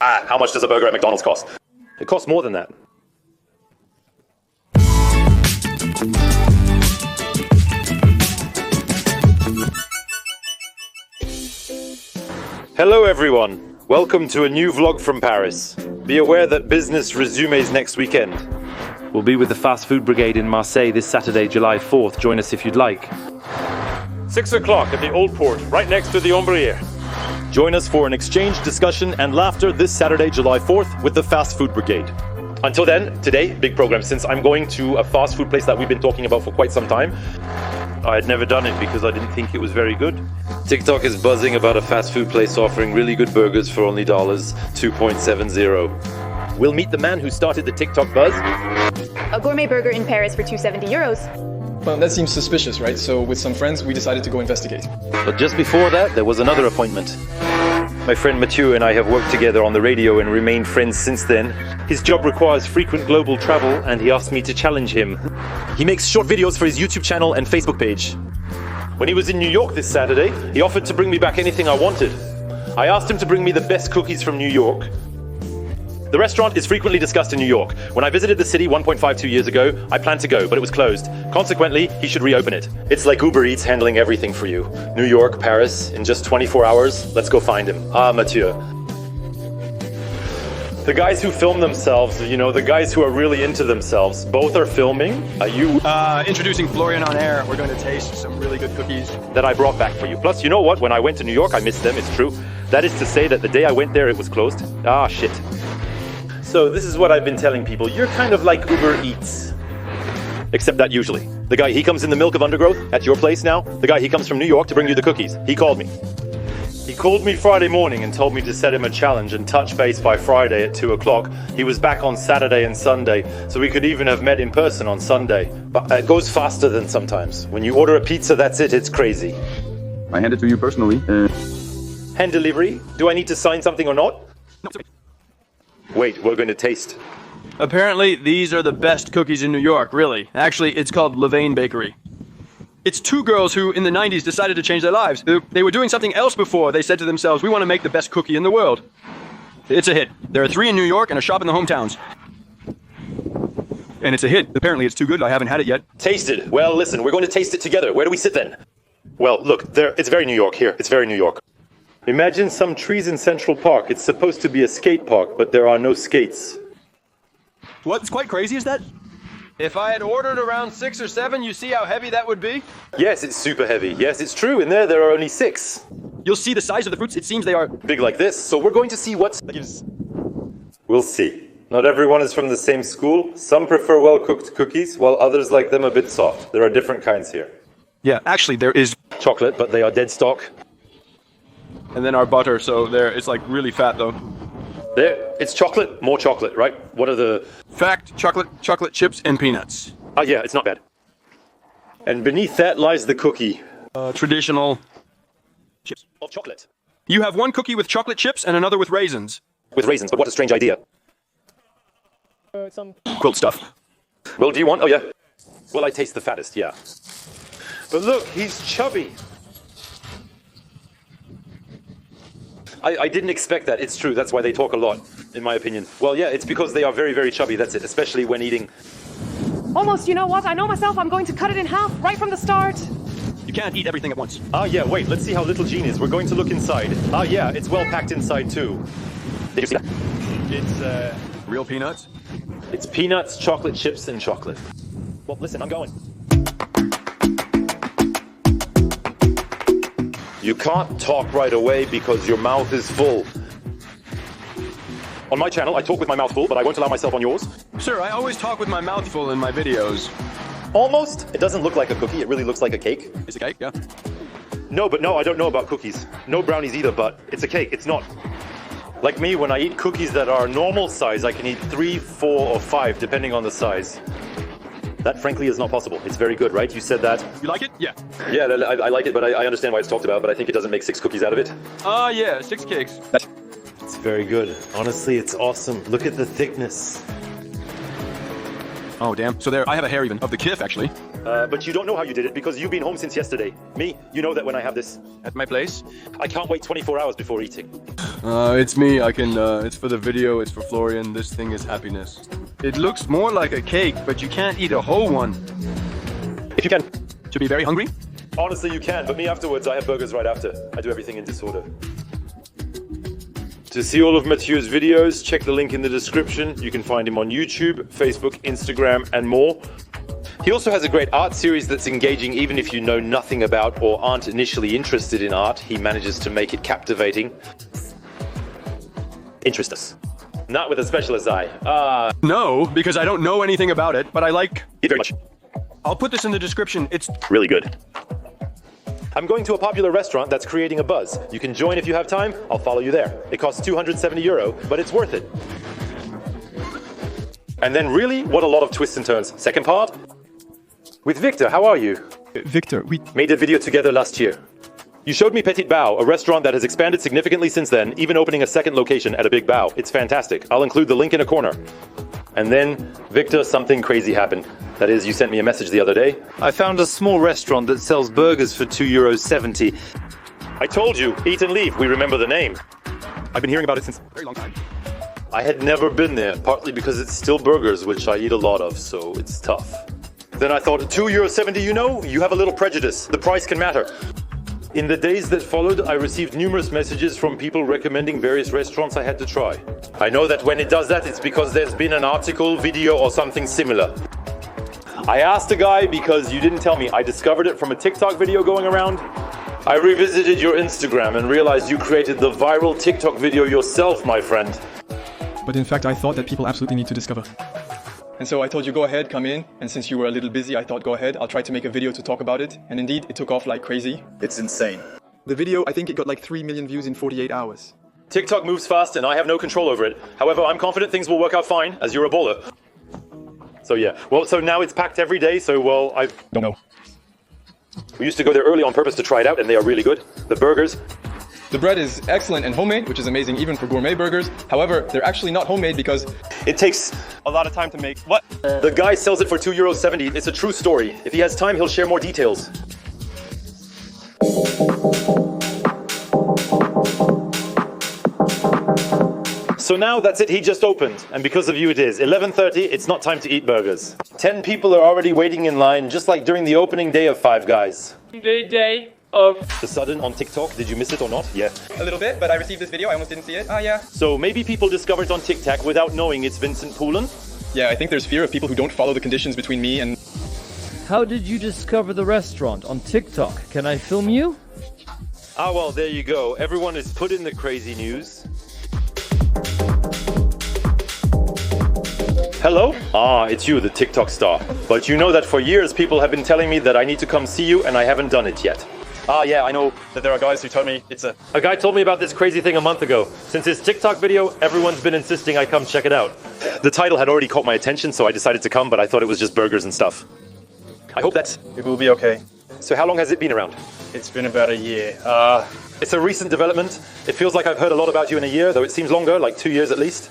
How much does a burger at McDonald's cost? It costs more than that. Hello everyone, welcome to a new vlog from Paris. Be aware that business resumes next weekend. We'll be with the Fast Food Brigade in Marseille this Saturday, July 4th. Join us if you'd like. 6 o'clock at the Old Port, right next to the Ombriere. Join us for an exchange, discussion and laughter this Saturday, July 4th with the Fast Food Brigade. Until then, today, big program, since I'm going to a fast food place that we've been talking about for quite some time. I had never done it because I didn't think it was very good. TikTok is buzzing about a fast food place offering really good burgers for only $2.70. We'll meet the man who started the TikTok buzz. A gourmet burger in Paris for €270. Well, that seems suspicious, right? So with some friends, we decided to go investigate. But just before that, there was another appointment. My friend Mathieu and I have worked together on the radio and remained friends since then. His job requires frequent global travel and he asked me to challenge him. He makes short videos for his YouTube channel and Facebook page. When he was in New York this Saturday, he offered to bring me back anything I wanted. I asked him to bring me the best cookies from New York. The restaurant is frequently discussed in New York. When I visited the city 1.52 years ago, I planned to go, but it was closed. Consequently, he should reopen it. It's like Uber Eats handling everything for you. New York, Paris, in just 24 hours. Let's go find him. Mathieu. The guys who film themselves, the guys who are really into themselves, both are filming. Introducing Florian on air. We're going to taste some really good cookies that I brought back for you. Plus, you know what? When I went to New York, I missed them. It's true. That is to say that the day I went there, it was closed. Shit. So this is what I've been telling people. You're kind of like Uber Eats. Except that usually. The guy, he comes in the milk of undergrowth at your place now. The guy, he comes from New York to bring you the cookies. He called me. He called me Friday morning and told me to set him a challenge and touch base by Friday at 2 o'clock. He was back on Saturday and Sunday, so we could even have met in person on Sunday. But it goes faster than sometimes. When you order a pizza, that's it. It's crazy. I hand it to you personally. Hand delivery? Do I need to sign something or not? No. Wait, we're going to taste. Apparently, these are the best cookies in New York, really. Actually, it's called Levain Bakery. It's two girls who, in the 90s, decided to change their lives. They were doing something else before. They said to themselves, we want to make the best cookie in the world. It's a hit. There are 3 in New York and a shop in the hometowns. And it's a hit. Apparently, it's too good. I haven't had it yet. Tasted. Well, listen, we're going to taste it together. Where do we sit then? Well, look, it's very New York here. It's very New York. Imagine some trees in Central Park. It's supposed to be a skate park, but there are no skates. What's quite crazy is that if I had ordered around 6 or 7, you see how heavy that would be? Yes, it's super heavy. Yes, it's true. In there are only 6. You'll see the size of the fruits. It seems they are big like this. So we're going to see what's... We'll see. Not everyone is from the same school. Some prefer well-cooked cookies, while others like them a bit soft. There are different kinds here. Yeah, actually, there is chocolate, but they are dead stock. And then our butter, so it's like really fat though. There, it's chocolate, more chocolate, right? What are the... Fact, chocolate chips and peanuts. Yeah, it's not bad. And beneath that lies the cookie. Traditional chips of chocolate. You have one cookie with chocolate chips and another with raisins. With raisins, but what a strange idea. Some quilt stuff. Well, do you want... Oh, yeah. Well, I taste the fattest, yeah. But look, he's chubby. I didn't expect that. It's true. That's why they talk a lot, in my opinion. Well, yeah, it's because they are very, very chubby. That's it, especially when eating. Almost, you know what? I know myself. I'm going to cut it in half right from the start. You can't eat everything at once. Yeah, wait. Let's see how little Jean is. We're going to look inside. Yeah, it's well packed inside, too. Did you see that? It's, real peanuts? It's peanuts, chocolate chips, and chocolate. Well, listen, I'm going. You can't talk right away because your mouth is full. On my channel, I talk with my mouth full, but I won't allow myself on yours. Sir, I always talk with my mouth full in my videos. Almost. It doesn't look like a cookie. It really looks like a cake. It's a cake, yeah. No, I don't know about cookies. No brownies either, but it's a cake. It's not. Like me, when I eat cookies that are normal size, I can eat 3, 4, or 5, depending on the size. That, frankly, is not possible. It's very good, right? You said that. You like it? Yeah. Yeah, I like it, but I understand why it's talked about, but I think it doesn't make 6 cookies out of it. Yeah, 6 cakes. It's very good. Honestly, it's awesome. Look at the thickness. Oh, damn. So there, I have a hair even, of the kif, actually. But you don't know how you did it, because you've been home since yesterday. Me, you know that when I have this... At my place? I can't wait 24 hours before eating. It's me. I can, it's for the video, it's for Florian. This thing is happiness. It looks more like a cake, but you can't eat a whole one. If you can. To be very hungry? Honestly, you can, but me afterwards, I have burgers right after. I do everything in disorder. To see all of Mathieu's videos, check the link in the description. You can find him on YouTube, Facebook, Instagram, and more. He also has a great art series that's engaging even if you know nothing about or aren't initially interested in art. He manages to make it captivating. Interest us. Not with a specialist eye. No, because I don't know anything about it, but I like it very much. I'll put this in the description. It's really good. I'm going to a popular restaurant that's creating a buzz. You can join if you have time. I'll follow you there. It costs €270, but it's worth it. And then really, what a lot of twists and turns. Second part? With Victor, how are you? Victor, we Made a video together last year. You showed me Petit Bao, a restaurant that has expanded significantly since then, even opening a second location at a Big Bao. It's fantastic. I'll include the link in a corner. And then, Victor, something crazy happened. That is, you sent me a message the other day. I found a small restaurant that sells burgers for €2.70. I told you, eat and leave. We remember the name. I've been hearing about it since a very long time. I had never been there, partly because it's still burgers, which I eat a lot of, so it's tough. Then I thought, €2.70, you have a little prejudice. The price can matter. In the days that followed, I received numerous messages from people recommending various restaurants I had to try. I know that when it does that, it's because there's been an article, video, or something similar. I asked a guy because you didn't tell me. I discovered it from a TikTok video going around. I revisited your Instagram and realized you created the viral TikTok video yourself, my friend. But in fact, I thought that people absolutely need to discover. And so I told you, go ahead, come in. And since you were a little busy, I thought, go ahead, I'll try to make a video to talk about it. And indeed, it took off like crazy. It's insane. The video, I think it got like 3 million views in 48 hours. TikTok moves fast and I have no control over it. However, I'm confident things will work out fine, as you're a baller. So yeah, well, so now it's packed every day, so well, I Don't know. We used to go there early on purpose to try it out, and they are really good. The burgers. The bread is excellent and homemade, which is amazing even for gourmet burgers. However, they're actually not homemade because It takes A lot of time to make. What? The guy sells it for €2.70. It's a true story. If he has time, he'll share more details. So now that's it, he just opened. And because of you it is. 11:30, it's not time to eat burgers. 10 people are already waiting in line, just like during the opening day of Five Guys. The day of. The sudden on TikTok, did you miss it or not? Yeah. a little bit, but I received this video, I almost didn't see it. Yeah. So maybe people discover it on TikTok without knowing it's Vincent Poulin. Yeah, I think there's fear of people who don't follow the conditions between me and... How did you discover the restaurant? On TikTok? Can I film you? Ah, well, there you go. Everyone is put in the crazy news. Hello? Ah, it's you, the TikTok star. But you know that for years people have been telling me that I need to come see you and I haven't done it yet. Ah, yeah, I know that there are guys who told me it's a... A guy told me about this crazy thing a month ago. Since his TikTok video, everyone's been insisting I come check it out. The title had already caught my attention, so I decided to come, but I thought it was just burgers and stuff. I hope that... It will be okay. So how long has it been around? It's been about a year. It's a recent development. It feels like I've heard a lot about you in a year, though it seems longer, like 2 years at least.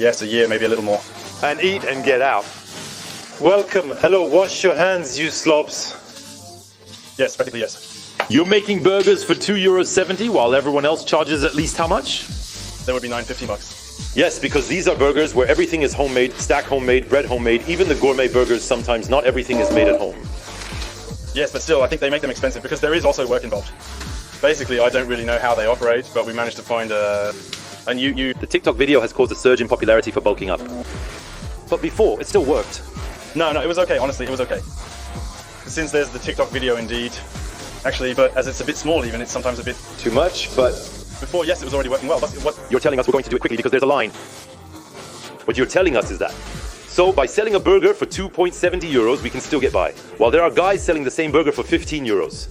Yes, a year, maybe a little more. And eat and get out. Welcome. Hello, wash your hands, you slobs. Yes, practically yes. You're making burgers for €2.70 while everyone else charges at least how much? That would be $9.50. Yes, because these are burgers where everything is homemade, stack homemade, bread homemade, even the gourmet burgers sometimes not everything is made at home. Yes, but still, I think they make them expensive because there is also work involved. Basically, I don't really know how they operate, but we managed to find a new... The TikTok video has caused a surge in popularity for bulking up. But before, it still worked. No, it was okay, honestly, it was okay. Since there's the TikTok video indeed. Actually, but as it's a bit small even, it's sometimes a bit... Too much, but... Before, yes, it was already working well. But what... You're telling us we're going to do it quickly because there's a line. What you're telling us is that. So by selling a burger for €2.70, we can still get by. While there are guys selling the same burger for €15.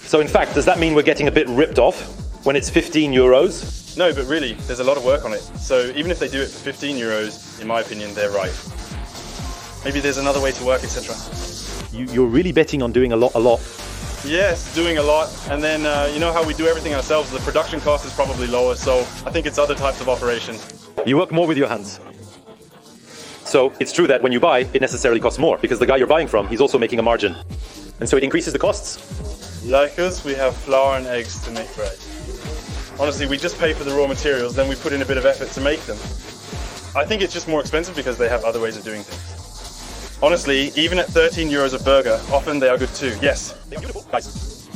So in fact, does that mean we're getting a bit ripped off when it's €15? No, but really, there's a lot of work on it. So even if they do it for €15, in my opinion, they're right. Maybe there's another way to work, etc. You're really betting on doing a lot. Yes, doing a lot. And then, you know how we do everything ourselves, the production cost is probably lower, so I think it's other types of operation. You work more with your hands. So it's true that when you buy, it necessarily costs more, because the guy you're buying from, he's also making a margin. And so it increases the costs. Like us, we have flour and eggs to make bread. Honestly, we just pay for the raw materials, then we put in a bit of effort to make them. I think it's just more expensive because they have other ways of doing things. Honestly, even at 13 euros a burger, often they are good too. Yes. They're beautiful, guys.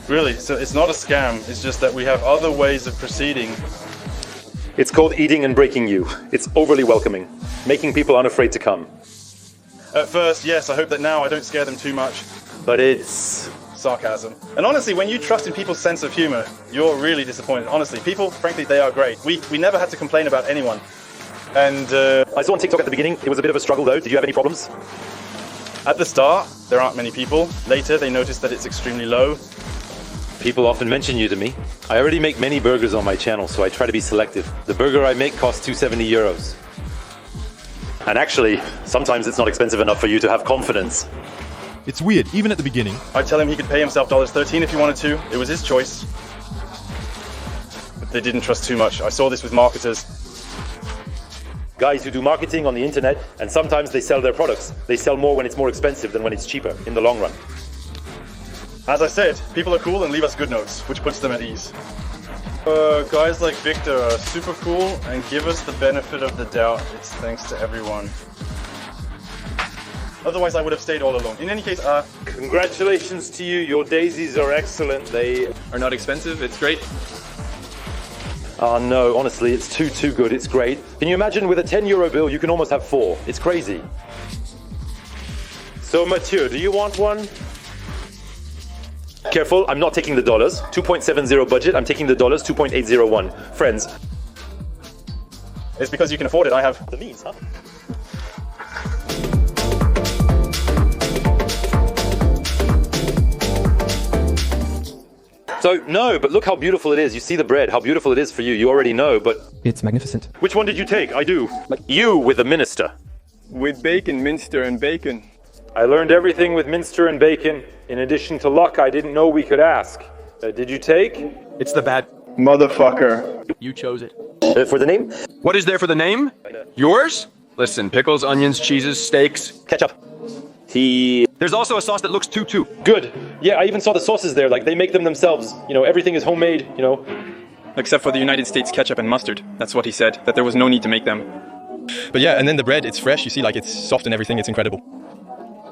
Really, so it's not a scam, it's just that we have other ways of proceeding. It's called eating and breaking you. It's overly welcoming, making people unafraid to come. At first, yes, I hope that now I don't scare them too much. But it's sarcasm. And honestly, when you trust in people's sense of humor, you're really disappointed. Honestly, people, frankly, they are great. We never had to complain about anyone. And I saw on TikTok at the beginning, it was a bit of a struggle though. Did you have any problems? At the start, there aren't many people. Later, they notice that it's extremely low. People often mention you to me. I already make many burgers on my channel, so I try to be selective. The burger I make costs 270 euros. And actually, sometimes it's not expensive enough for you to have confidence. It's weird, even at the beginning. I tell him he could pay himself $13 if he wanted to. It was his choice. But they didn't trust too much. I saw this with marketers. Guys who do marketing on the internet, and sometimes they sell their products. They sell more when it's more expensive than when it's cheaper, in the long run. As I said, people are cool and leave us good notes, which puts them at ease. Guys like Victor are super cool and give us the benefit of the doubt. It's thanks to everyone. Otherwise, I would have stayed all alone. In any case, congratulations to you. Your daisies are excellent. They Are not expensive, it's great. Oh no, honestly, it's too good. It's great. Can you imagine with a 10 euro bill, you can almost have 4. It's crazy. So Mathieu, do you want one? Careful, I'm not taking the dollars. 2.70 budget, I'm taking the dollars, 2.801. Friends. It's because you can afford it. I have The means, huh? So, no, but look how beautiful it is. You see the bread, how beautiful it is for you. You already know, but... It's magnificent. Which one did you take? I do. You with the minister. With bacon, minster, and bacon. I learned everything with minster and bacon. In addition to luck, I didn't know we could ask. Did you take? It's the bad. Motherfucker. You chose it. For the name? What is there for the name? Yours? Listen, pickles, onions, cheeses, steaks. Ketchup. There's also a sauce that looks too. Good. Yeah, I even saw the sauces there. Like, they make them themselves. You know, everything is homemade, you know. Except for the United States ketchup and mustard. That's what he said, that there was no need to make them. But yeah, and then the bread, it's fresh. You see, like, it's soft and everything. It's incredible.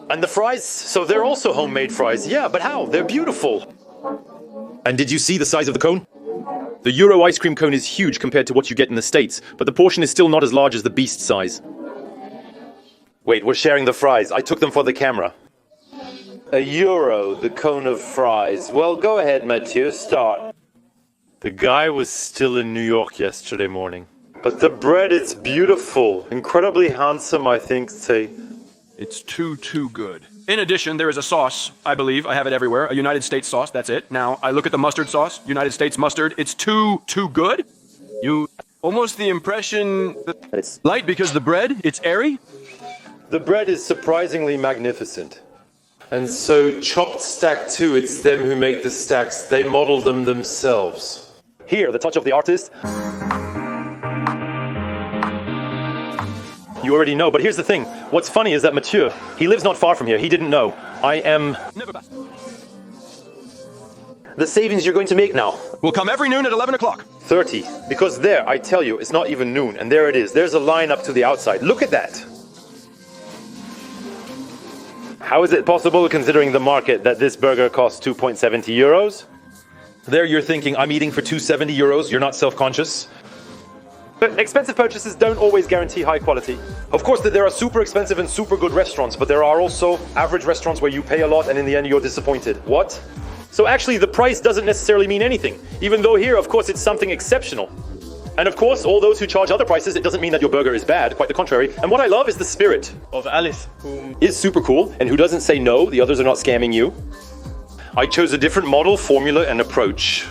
And the fries, so they're also homemade fries. Yeah, but how? They're beautiful. And did you see the size of the cone? The Euro ice cream cone is huge compared to what you get in the States, but the portion is still not as large as the beast size. Wait, we're sharing the fries. I took them for the camera. A euro, the cone of fries. Well, go ahead, Mathieu, start. The guy was still in New York yesterday morning. But the bread, it's beautiful. Incredibly handsome, I think, say. It's too good. In addition, there is a sauce, I believe, I have it everywhere, a United States sauce, that's it. Now, I look at the mustard sauce, United States mustard, it's too good. You almost the impression that it's light because the bread, it's airy. The bread is surprisingly magnificent. And so chopped stack too, it's them who make the stacks. They model them themselves. Here, the touch of the artist. You already know, but here's the thing. What's funny is that Mathieu, he lives not far from here. He didn't know. I am... Never back. The savings you're going to make now. We'll come every noon at 11 o'clock. 30. Because there, I tell you, it's not even noon. And there it is. There's a line up to the outside. Look at that. How is it possible, considering the market, that this burger costs 2.70 euros? There you're thinking, I'm eating for 270 euros. You're not self-conscious. But expensive purchases don't always guarantee high quality. Of course, there are super expensive and super good restaurants, but there are also average restaurants where you pay a lot and in the end you're disappointed. What? So actually, the price doesn't necessarily mean anything, even though here, of course, it's something exceptional. And of course, all those who charge other prices, it doesn't mean that your burger is bad, quite the contrary. And what I love is the spirit Of Alice, whom... is super cool, and who doesn't say no, the others are not scamming you. I chose a different model, formula, and approach.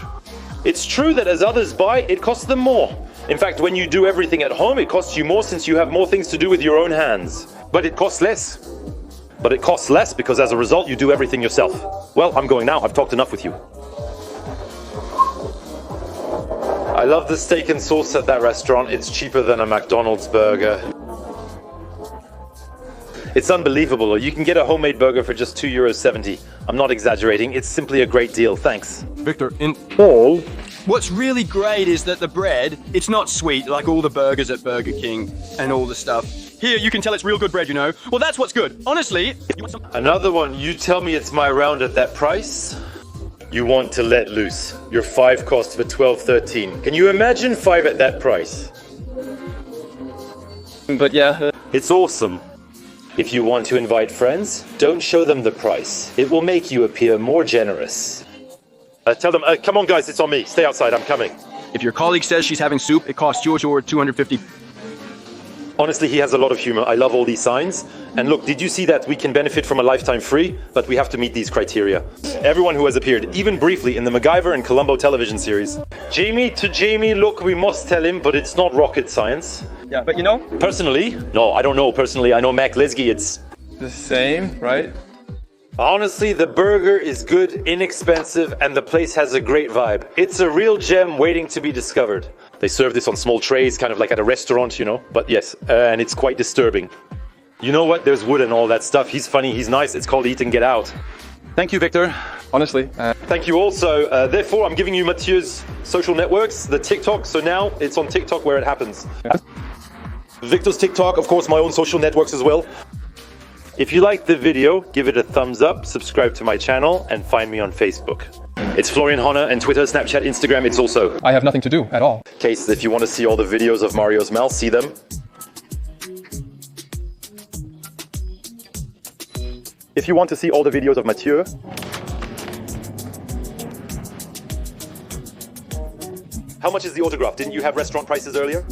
It's true that as others buy, it costs them more. In fact, when you do everything at home, it costs you more since you have more things to do with your own hands. But it costs less. But it costs less because as a result, you do everything yourself. Well, I'm going now. I've talked enough with you. I love the steak and sauce at that restaurant. It's cheaper than a McDonald's burger. It's unbelievable. You can get a homemade burger for just €2.70. I'm not exaggerating. It's simply a great deal. Thanks. Victor, in All What's really great is that the bread, it's not sweet like all the burgers at Burger King and all the stuff. Here, you can tell it's real good bread, you know. Well, that's what's good. Honestly, if you want some... Another one, you tell me it's my round at that price? You want to let loose. Your 5 costs for 12.13. Can you imagine 5 at that price? But yeah. It's awesome. If you want to invite friends, don't show them the price. It will make you appear more generous. Tell them, come on guys, it's on me. Stay outside, I'm coming. If your colleague says she's having soup, it costs you or 250. Honestly, he has a lot of humor. I love all these signs. And look, did you see that we can benefit from a lifetime free, but we have to meet these criteria? Everyone who has appeared, even briefly, in the MacGyver and Columbo television series. Jamie to Jamie, look, we must tell him, but it's not rocket science. Yeah, but you know? Personally? No, I don't know personally. I know Mac Lesgy, it's... The same, right? Honestly, the burger is good, inexpensive, and the place has a great vibe. It's a real gem waiting to be discovered. They serve this on small trays, kind of like at a restaurant, you know? But yes, and it's quite disturbing. You know what? There's wood and all that stuff. He's funny, he's nice. It's called Eat and Get Out. Thank you, Victor. Honestly. Thank you also. Therefore, I'm giving you Mathieu's social networks, the TikTok. So now it's on TikTok where it happens. Victor's TikTok, of course, my own social networks as well. If you liked the video, give it a thumbs up, subscribe to my channel, and find me on Facebook. It's Florian Honor, and Twitter, Snapchat, Instagram, it's also. I have nothing to do at all. Case, if you want to see all the videos of Mario's mouth, see them. If you want to see all the videos of Mathieu, how much is the autograph? Didn't you have restaurant prices earlier?